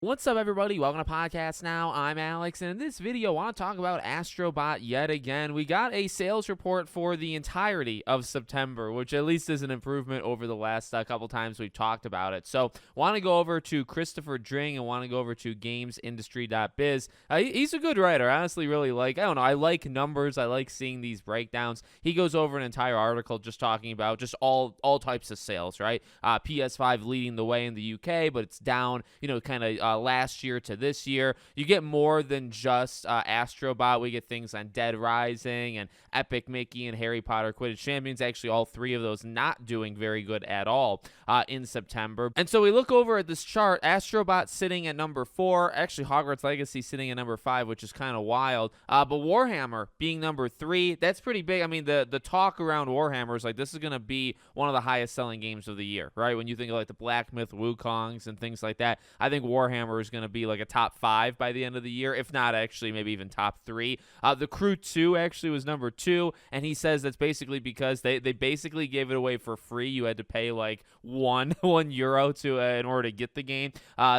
What's up, everybody? Welcome to Podcast Now. I'm Alex, and in this video, I want to talk about Astro Bot yet again. We got a sales report for the entirety of September, which at least is an improvement over the last couple times we've talked about it. So, want to go over to Christopher Dring and want to go over to GamesIndustry.biz. He's a good writer. I honestly really I don't know, I like numbers. I like seeing these breakdowns. He goes over an entire article just talking about just all types of sales, right? PS5 leading the way in the UK, but it's down, kind of last year to this year. You get more than just Astro Bot. We get things on Dead Rising and Epic Mickey and Harry Potter Quidditch Champions. Actually, all three of those not doing very good at all in September. And so we look over at this chart. Astro Bot sitting at number 4. Actually, Hogwarts Legacy sitting at number 5, which is kind of wild. But Warhammer being number 3, that's pretty big. I mean, the talk around Warhammer is like this is going to be one of the highest selling games of the year, right? When you think of like the Black Myth Wukongs and things like that, I think Warhammer is going to be like a top 5 by the end of the year, if not actually maybe even top 3. The Crew 2 actually was number 2, and he says that's basically because they basically gave it away for free. You had to pay like one euro to in order to get the game,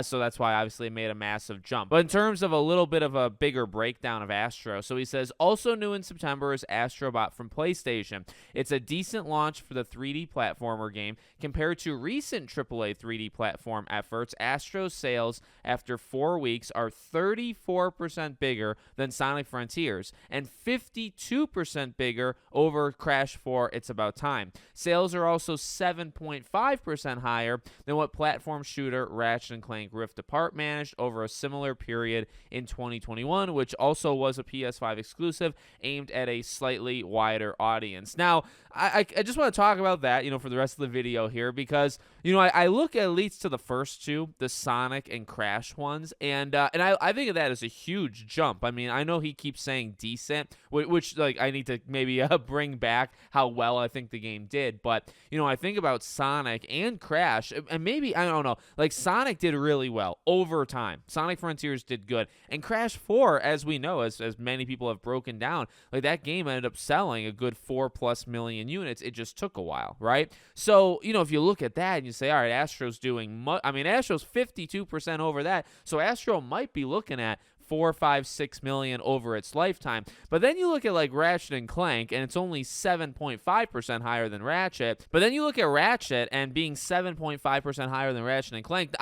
so that's why obviously it made a massive jump. But in terms of a little bit of a bigger breakdown of Astro, so he says also new in September is Astro Bot from PlayStation. It's a decent launch for the 3D platformer game compared to recent AAA 3D platform efforts. Astro's sales after 4 weeks are 34% bigger than Sonic Frontiers and 52% bigger over Crash 4 It's About Time. Sales are also 7.5% higher than what platform shooter Ratchet & Clank Rift Apart managed over a similar period in 2021, which also was a PS5 exclusive aimed at a slightly wider audience. Now, I just want to talk about that, for the rest of the video here because, I look at least to the first two, the Sonic and Crash ones, and I think of that as a huge jump. I mean, I know he keeps saying decent, which like I need to maybe bring back how well I think the game did, but I think about Sonic and Crash, and maybe I don't know, like Sonic did really well over time. Sonic Frontiers did good, and Crash 4, as we know, as many people have broken down, like that game ended up selling a good 4+ million units. It just took a while, right? So if you look at that and you say, all right, Astro's doing Astro's 52% over that, so Astro might be looking at 4, 5, 6 million over its lifetime. But then you look at like Ratchet and Clank, and it's only 7.5% higher than Ratchet. But then you look at Ratchet and being 7.5% higher than Ratchet and Clank.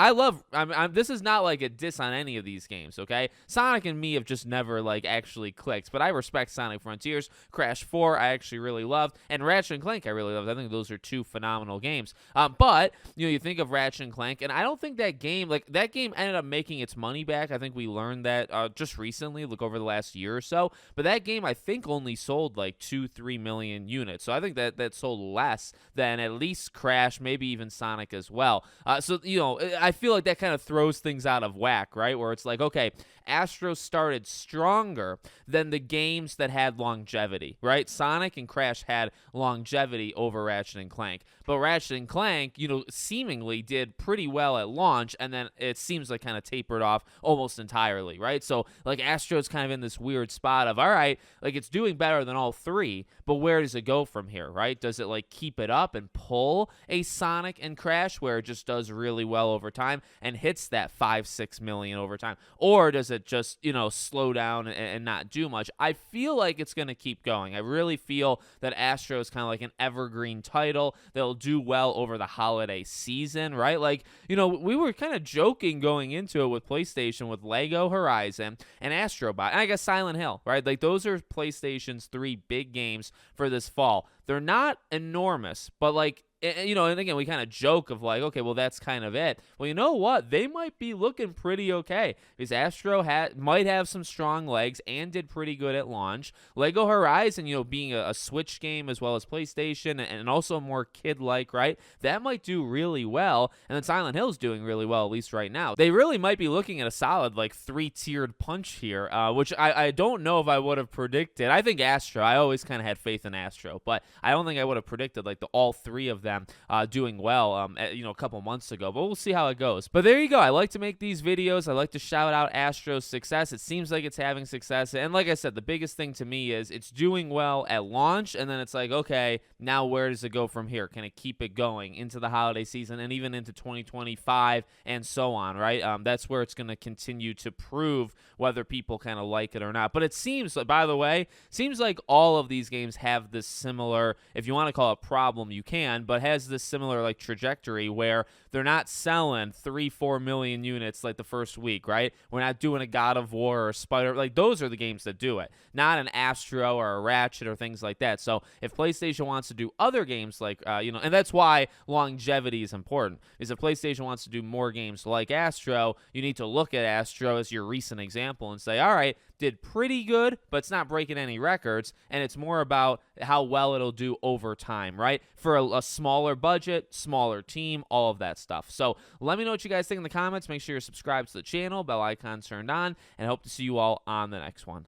This is not like a diss on any of these games, okay? Sonic and me have just never like actually clicked, but I respect Sonic Frontiers. Crash 4 I actually really loved, and Ratchet and Clank I really loved. I think those are two phenomenal games. But you think of Ratchet and Clank, and I don't think that game ended up making its money back. I think we learned that just recently, look over the last year or so. But that game, I think, only sold like 2-3 million units. So I think that sold less than at least Crash, maybe even Sonic as well. So I feel like that kind of throws things out of whack, right? Where it's like, okay, Astro started stronger than the games that had longevity, right? Sonic and Crash had longevity over Ratchet and Clank. But Ratchet and Clank, seemingly did pretty well at launch, and then it seems like kind of tapered off almost entirely, right? So, like, Astro's kind of in this weird spot of, all right, like, it's doing better than all three, but where does it go from here, right? Does it, like, keep it up and pull a Sonic and Crash where it just does really well over time and hits that 5-6 million over time? Or does it just, slow down and not do much? I feel like it's going to keep going. I really feel that Astro is kind of like an evergreen title that'll do well over the holiday season, right? Like, we were kind of joking going into it with PlayStation with Lego Horizon and Astro Bot, and I guess Silent Hill, right? Like, those are PlayStation's 3 big games for this fall. They're not enormous, but like, and again, we kind of joke of like, okay, well, that's kind of it. Well, you know what? They might be looking pretty okay because Astro might have some strong legs and did pretty good at launch. Lego Horizon, being a Switch game as well as PlayStation and also more kid-like, right? That might do really well. And then Silent Hill's doing really well, at least right now. They really might be looking at a solid like 3-tiered punch here, which I don't know if I would have predicted. I think Astro, I always kind of had faith in Astro, but I don't think I would have predicted like all three of them them doing well, a couple months ago. But we'll see how it goes. But there you go. I like to make these videos. I like to shout out Astro's success. It seems like it's having success. And like I said, the biggest thing to me is it's doing well at launch, and then it's like, okay, now where does it go from here? Can it keep it going into the holiday season and even into 2025 and so on, right? That's where it's going to continue to prove whether people kind of like it or not. But it seems, by the way, seems like all of these games have this similar, if you want to call it problem, you can, but has this similar like trajectory where they're not selling 3-4 million units like the first week, right? We're not doing a God of War or a Spider. Like, those are the games that do it, not an Astro or a Ratchet or things like that. So if PlayStation wants to do other games like, and that's why longevity is important, is if PlayStation wants to do more games like Astro, you need to look at Astro as your recent example and say, all right, did pretty good, but it's not breaking any records, and it's more about how well it'll do over time, right? For a smaller budget, smaller team, all of that stuff. So let me know what you guys think in the comments. Make sure you're subscribed to the channel, bell icon turned on, and I hope to see you all on the next one.